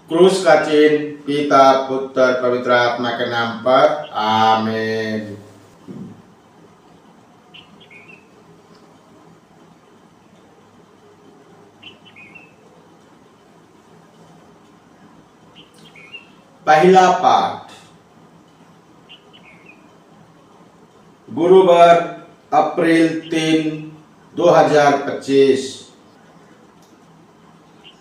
क्रूस का चिन्ह पिता पुत्र पवित्र आत्मा के नाम पर आमीन। पहला पाठ गुरुवार अप्रैल 3, 2025।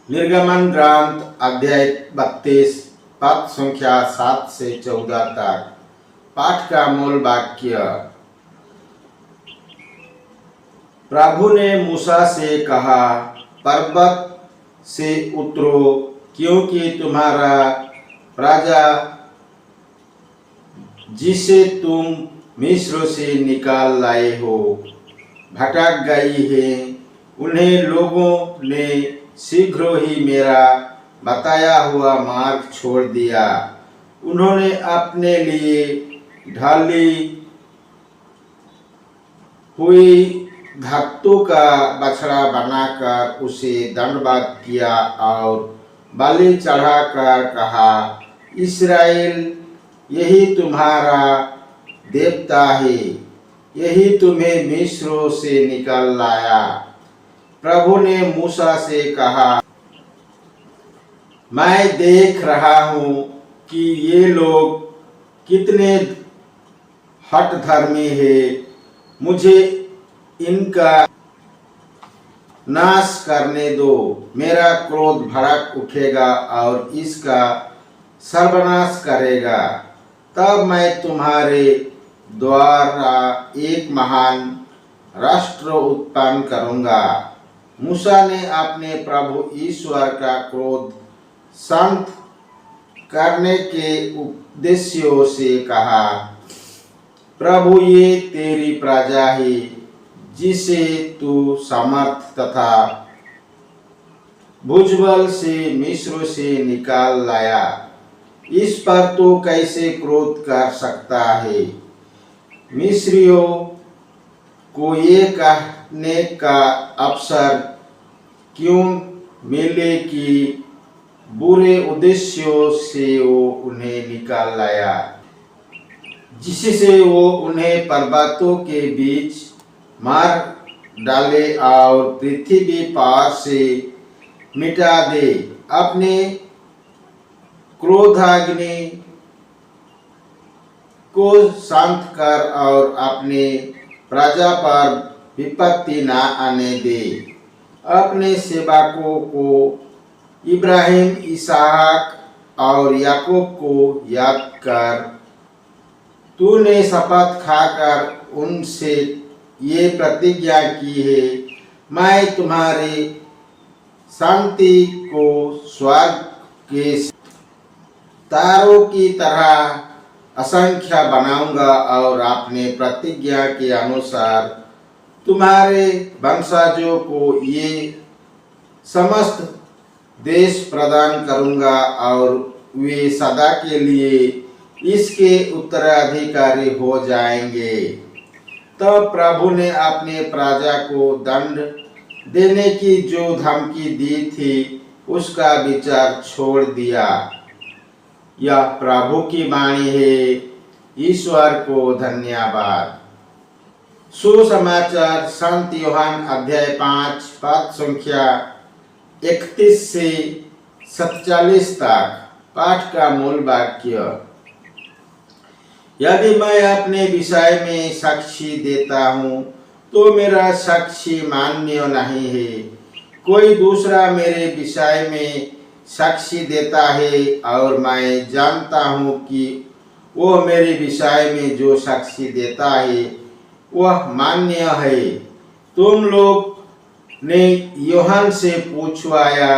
निर्गमन ग्रंथ अध्याय 32 पद संख्या 7 से 14 तक। पाठ का मूल वाक्य। प्रभु ने मूसा से कहा, पर्वत से उतरो, क्योंकि तुम्हारा प्रजा जिसे तुम मिस्र से निकाल लाए हो भटक गई है। उन्हें लोगों ने शीघ्र ही मेरा बताया हुआ मार्ग छोड़ दिया। उन्होंने अपने लिए ढाली हुई धातु का बछड़ा बनाकर उसे दंडवत किया और बलि चढ़ाकर कहा, इस्राएल यही तुम्हारा देवता है, यही तुम्हें मिस्र से निकाल लाया। प्रभु ने मूसा से कहा, मैं देख रहा हूँ कि ये लोग कितने हठधर्मी हैं। मुझे इनका नाश करने दो। मेरा क्रोध भड़क उठेगा और इसका सर्वनाश करेगा। तब मैं तुम्हारे द्वारा एक महान राष्ट्र उत्पन्न करूंगा। मूसा ने अपने प्रभु ईश्वर का क्रोध शांत करने के उद्देश्यों से कहा, प्रभु ये तेरी प्रजा है जिसे तू समर्थ तथा भुजबल से मिस्र से निकाल लाया। इस पर तो कैसे क्रोध कर सकता है। मिस्रियों को ये कहने का अवसर क्यों मिले कि बुरे उद्देश्यों से वो उन्हें निकाल लाया, जिससे वो उन्हें पर्वतों के बीच मार डाले और पृथ्वी पार से मिटा दे। अपने क्रोधाग्नि को शांत कर और अपने प्रजा पर विपत्ति न आने दे। अपने सेवकों को इब्राहिम, इसहाक और याकूब को याद कर। तूने शपथ खाकर उनसे ये प्रतिज्ञा की है, मैं तुम्हारी शांति को स्वर्ग के तारों की तरह असंख्य बनाऊंगा और अपने प्रतिज्ञा के अनुसार तुम्हारे वंशजों को ये समस्त देश प्रदान करूंगा और वे सदा के लिए इसके उत्तराधिकारी हो जाएंगे। तब प्रभु ने अपने प्रजा को दंड देने की जो धमकी दी थी उसका विचार छोड़ दिया। यह प्रभु की वाणी है। ईश्वर को धन्यवाद। सुसमाचार संत यूहन्ना अध्याय 5 पद संख्या 31 से 47 तक। पाठ का मूल वाक्य। यदि मैं अपने विषय में साक्षी देता हूँ तो मेरा साक्षी मान्य नहीं है। कोई दूसरा मेरे विषय में साक्षी देता है और मैं जानता हूँ कि वो मेरे विषय में जो साक्षी देता है वह मान्य है। तुम लोग ने यूहन्ना से पूछवाया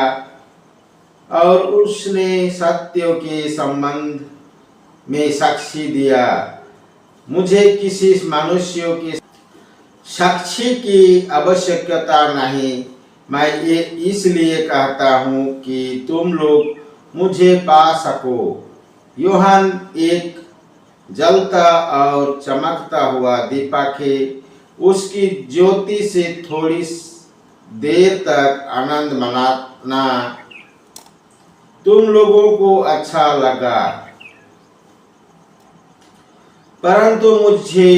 और उसने सत्य के संबंध में साक्षी दिया। मुझे किसी मनुष्य की साक्षी की आवश्यकता नहीं। मैं ये इसलिए कहता हूँ कि तुम लोग मुझे पा सको। यूहन्ना एक जलता और चमकता हुआ दीपक है। उसकी ज्योति से थोड़ी देर तक आनंद मनाना तुम लोगों को अच्छा लगा। परंतु मुझे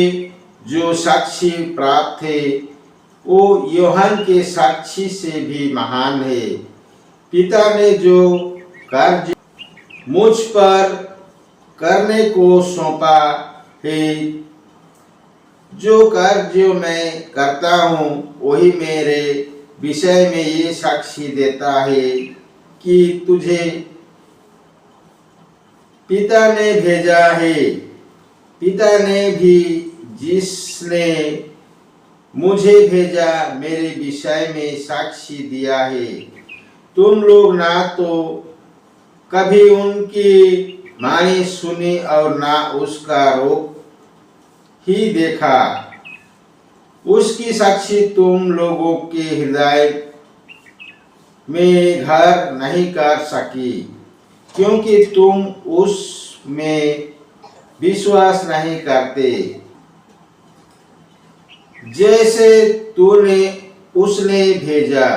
जो साक्षी प्राप्त थे वो यूहन्ना के साक्षी से भी महान है। पिता ने जो कार्य मुझ पर करने को सौंपा है, जो कार्य मैं करता हूँ वही मेरे विषय में ये साक्षी देता है कि तुझे पिता ने भेजा है। पिता ने भी जिसने मुझे भेजा मेरे विषय में साक्षी दिया है। तुम लोग ना तो कभी उनकी वाणी सुनी और ना उसका रूप ही देखा। उसकी साक्षी तुम लोगों के हृदय में घर नहीं कर सकी, क्योंकि तुम उसमें विश्वास नहीं करते। जैसे तूने उसने भेजा,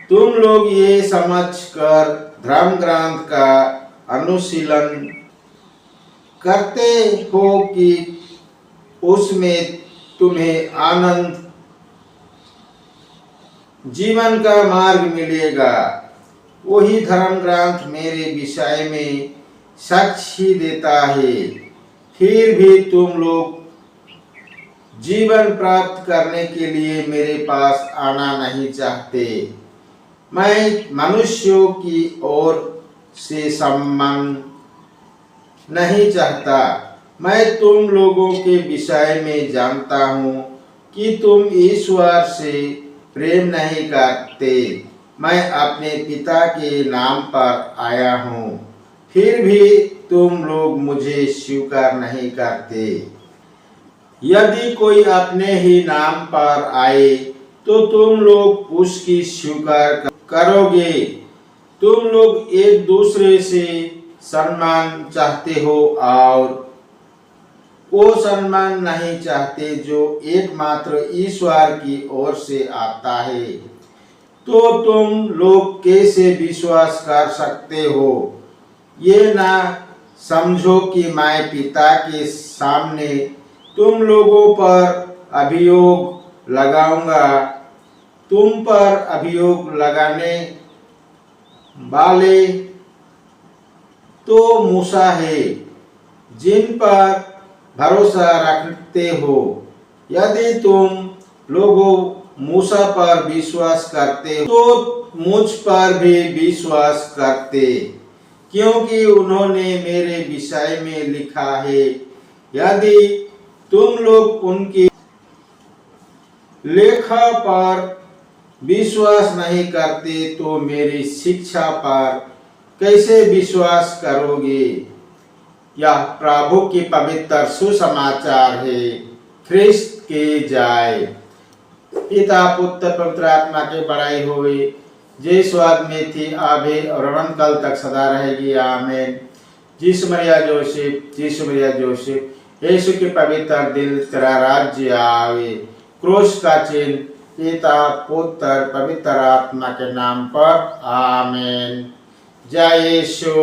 तुम लोग ये समझकर धर्म ग्रंथ का अनुशीलन करते हो कि उसमें तुम्हें आनंद जीवन का मार्ग मिलेगा। वही धर्म ग्रंथ मेरे विषय में साक्षी देता है। फिर भी तुम लोग जीवन प्राप्त करने के लिए मेरे पास आना नहीं चाहते। मैं मनुष्यों की ओर से सम्मान नहीं चाहता। मैं तुम लोगों के विषय में जानता हूँ कि तुम ईश्वर से प्रेम नहीं करते। मैं अपने पिता के नाम पर आया हूँ, फिर भी तुम लोग मुझे स्वीकार नहीं करते। यदि कोई अपने ही नाम पर आए तो तुम लोग उसकी स्वीकार करोगे। तुम लोग एक दूसरे से सम्मान चाहते हो और वो सम्मान नहीं चाहते जो एकमात्र ईश्वर की ओर से आता है। तो तुम लोग कैसे विश्वास कर सकते हो? ये ना समझो कि मैं पिता के सामने तुम लोगों पर अभियोग लगाऊंगा। तुम पर अभियोग लगाने वाले तो मूसा है, जिन पर भरोसा रखते हो। यदि तुम लोगों मूसा पर विश्वास करते हो तो मुझ पर भी विश्वास करते, क्योंकि उन्होंने मेरे विषय में लिखा है। यदि तुम लोग उनकी लेखा पर विश्वास नहीं करते तो मेरी शिक्षा पर कैसे विश्वास करोगे? यह प्रभु की पवित्र सुसमाचार है। ख्रिस्त के जाए। पिता पुत्र पवित्र आत्मा के बड़ाई होवे, जिस स्वाद में थी आभे और अनंत काल तक सदा रहेगी। आमीन। यीशु मरिया जोसेफ, यीशु मरिया जोसेफ, यीशु के पवित्र दिल तेरा राज्य आवे। क्रूस का चिन्ह पिता पुत्र पवित्र आत्मा के नाम पर। आमीन। जय यीशु।